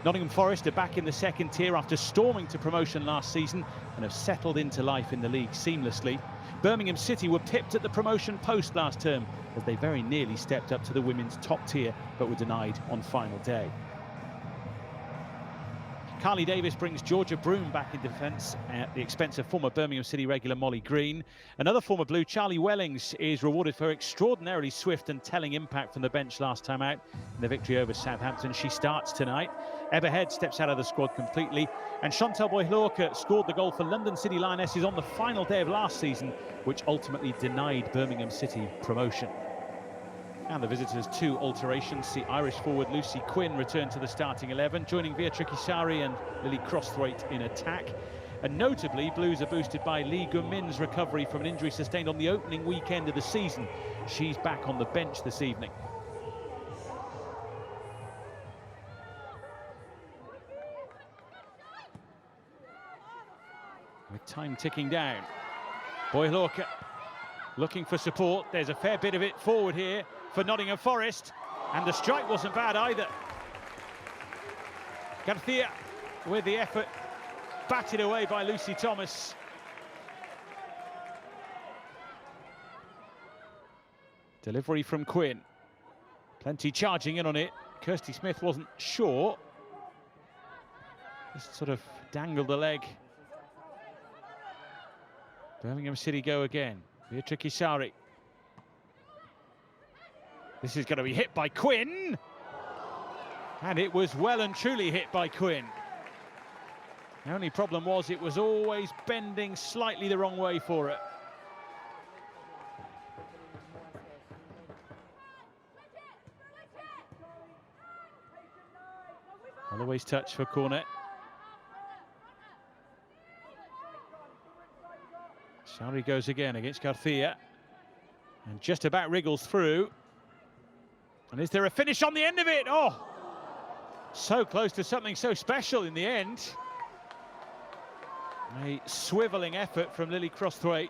Nottingham Forest are back in the second tier after storming to promotion last season and have settled into life in the league seamlessly. Birmingham City were pipped at the promotion post last term as they very nearly stepped up to the women's top tier but were denied on final day. Carly Davies brings Georgia Broome back in defence at the expense of former Birmingham City regular Molly Green. Another former Blue, Charlie Wellings, is rewarded for extraordinarily swift and telling impact from the bench last time out in the victory over Southampton. She starts tonight. Ebba Head steps out of the squad completely. And Chantal Boyhlorke scored the goal for London City Lionesses on the final day of last season, which ultimately denied Birmingham City promotion. And the visitors, 2 alterations. See Irish forward Lucy Quinn return to the starting 11, joining Via Trikisari and Lily Crosthwaite in attack. And notably, Blues are boosted by Lee Gumin's recovery from an injury sustained on the opening weekend of the season. She's back on the bench this evening. With time ticking down, Boyhlorke looking for support. There's a fair bit of it forward here for Nottingham Forest, and the strike wasn't bad either. Garcia with the effort, batted away by Lucy Thomas. Delivery from Quinn. Plenty charging in on it. Kirsty Smith wasn't sure. Just sort of dangled the leg. Birmingham City go again. Beatrice Sari. This is going to be hit by Quinn. And it was well and truly hit by Quinn. The only problem was it was always bending slightly the wrong way for it. Holloway's touch for corner. Sari goes again against Garcia. And just about wriggles through. And is there a finish on the end of it? Oh, so close to something so special in the end. A swivelling effort from Lily Crosthwaite.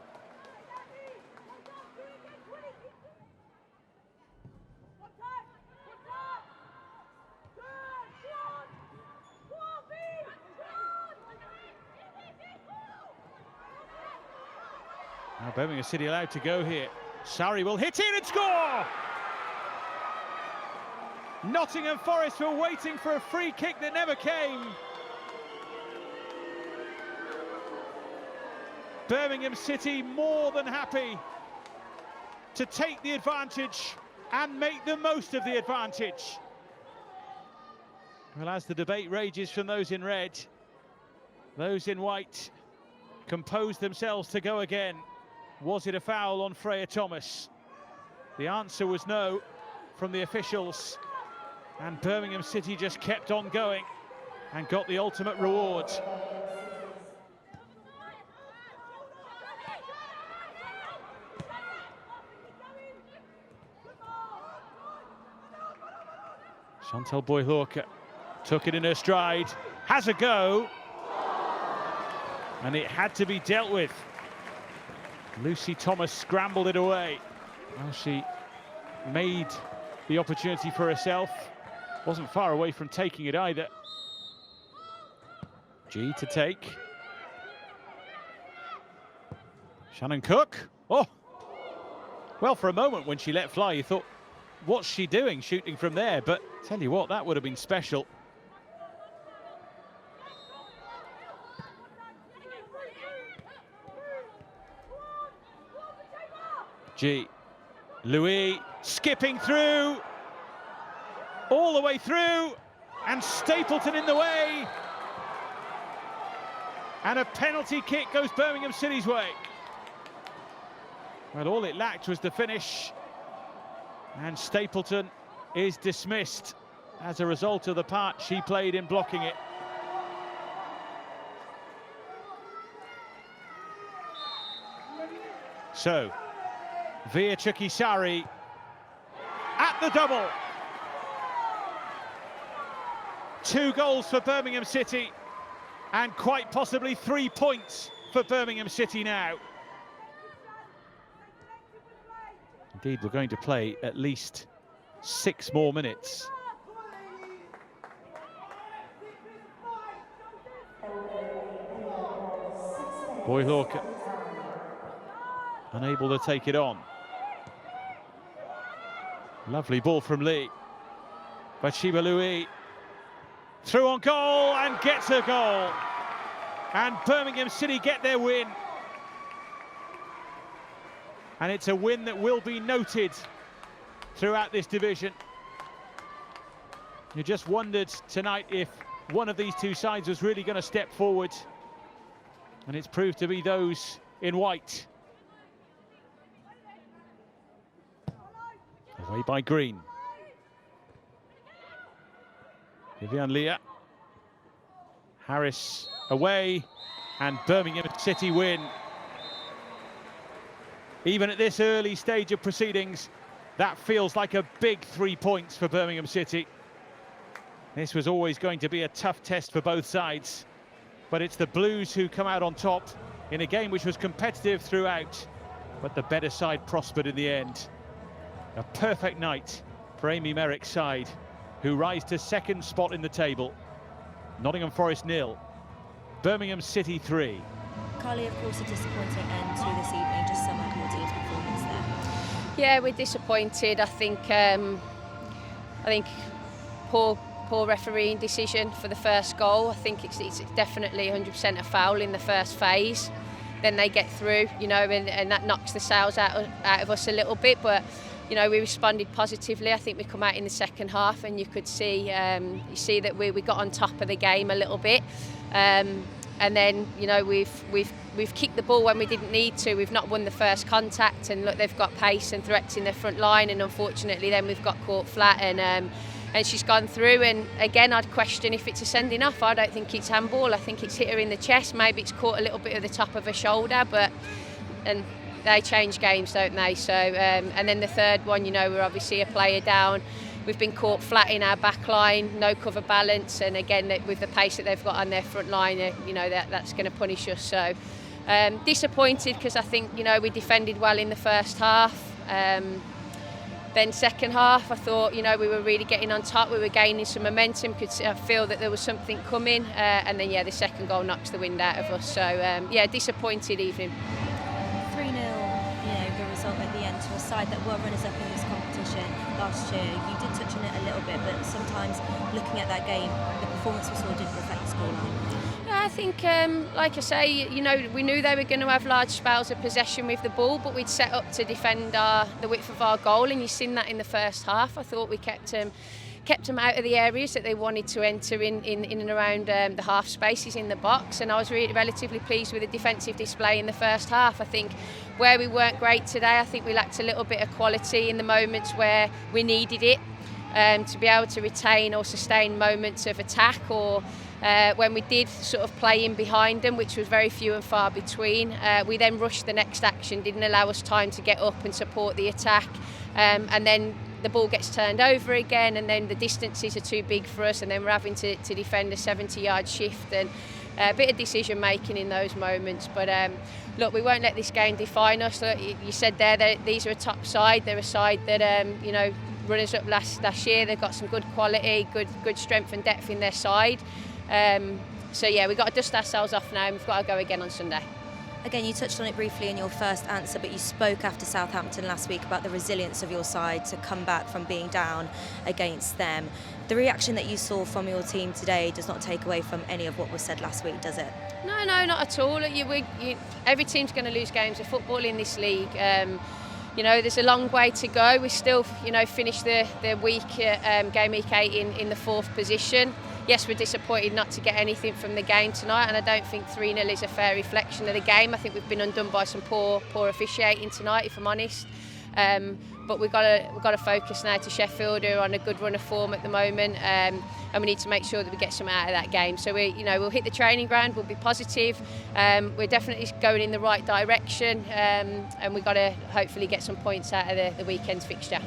Now Birmingham City allowed to go here. Sari will hit it and score! Nottingham Forest were waiting for a free kick that never came. Birmingham City more than happy to take the advantage and make the most of the advantage. Well, as the debate rages from those in red, those in white compose themselves to go again. Was it a foul on Freya Thomas? The answer was no from the officials. And Birmingham City just kept on going and got the ultimate reward. Chantal Boyhlorke took it in her stride, has a go, and it had to be dealt with. Lucy Thomas scrambled it away. Well, she made the opportunity for herself. Wasn't far away from taking it either. G to take. Shannon Cook. Oh! Well, for a moment when she let fly, you thought, what's she doing shooting from there? But tell you what, that would have been special. G. Louis skipping through. All the way through, and Stapleton in the way. And a penalty kick goes Birmingham City's way. Well, all it lacked was the finish. And Stapleton is dismissed as a result of the part she played in blocking it. So, Via Trikisari at the double. 2 goals for Birmingham City, and quite possibly 3 points for Birmingham City now. Indeed, we're going to play at least 6 more minutes. Boyd Hawke unable to take it on. Lovely ball from Lee. Bathsheba Louis through on goal and gets a goal. And Birmingham City get their win. And it's a win that will be noted throughout this division. You just wondered tonight if one of these two sides was really going to step forward. And it's proved to be those in white. Away by Green. Vivian Leah. Harris away, and Birmingham City win. Even at this early stage of proceedings, that feels like a big 3 points for Birmingham City. This was always going to be a tough test for both sides, but it's the Blues who come out on top in a game which was competitive throughout, but the better side prospered in the end. A perfect night for Amy Merrick's side, who rise to second spot in the table. Nottingham Forest 0, Birmingham City 3. Carly, of course, a disappointing end to this evening. Just sum up your team's performance there. Yeah, we're disappointed. I think poor refereeing decision for the first goal. I think it's definitely 100% a foul in the first phase. Then they get through, you know, and that knocks the sails out of us a little bit. But you know, we responded positively. I think we come out in the second half, and you could see that we got on top of the game a little bit. And then, you know, we've kicked the ball when we didn't need to. We've not won the first contact, and look, they've got pace and threats in their front line, and unfortunately then we've got caught flat, and she's gone through. And again, I'd question if it's a sending off. I don't think it's handball. I think it's hit her in the chest. Maybe it's caught a little bit of the top of her shoulder, and they change games, don't they? So and then the third one, you know, we're obviously a player down. We've been caught flat in our back line, no cover balance, and again with the pace that they've got on their front line, you know, that's going to punish us. So disappointed, because I think, you know, we defended well in the first half. Then second half, I thought, you know, we were really getting on top. We were gaining some momentum. Could feel that there was something coming, and then the second goal knocks the wind out of us. So disappointed evening. 3-0, you know, the result at the end to a side that were runners-up in this competition last year. You did touch on it a little bit, but sometimes looking at that game, the performance we saw didn't reflect the scoreline. Yeah, I think, like I say, you know, we knew they were going to have large spells of possession with the ball, but we'd set up to defend the width of our goal, and you've seen that in the first half. I thought we kept them out of the areas that they wanted to enter in and around the half spaces in the box, and I was really relatively pleased with the defensive display in the first half. I think where we weren't great today, I think we lacked a little bit of quality in the moments where we needed it, to be able to retain or sustain moments of attack, or when we did sort of play in behind them, which was very few and far between, we then rushed the next action, didn't allow us time to get up and support the attack, and then the ball gets turned over again, and then the distances are too big for us, and then we're having to defend a 70-yard shift, and a bit of decision making in those moments. But look, we won't let this game define us. Look, you said there that these are a top side. They're a side that you know, runners up last year. They've got some good quality, good strength and depth in their side. So yeah, we've got to dust ourselves off now, and we've got to go again on Sunday. Again, you touched on it briefly in your first answer, but you spoke after Southampton last week about the resilience of your side to come back from being down against them. The reaction that you saw from your team today does not take away from any of what was said last week, does it? No, not at all. Every team's going to lose games of football in this league. You know, there's a long way to go. We still, you know, finished the week, game week 8 in the 4th position. Yes, we're disappointed not to get anything from the game tonight, and I don't think 3-0 is a fair reflection of the game. I think we've been undone by some poor officiating tonight, if I'm honest. But we've got to focus now to Sheffield, who are on a good run of form at the moment, and we need to make sure that we get some out of that game. So we'll hit the training ground. We'll be positive. We're definitely going in the right direction, and we've got to hopefully get some points out of the weekend's fixture.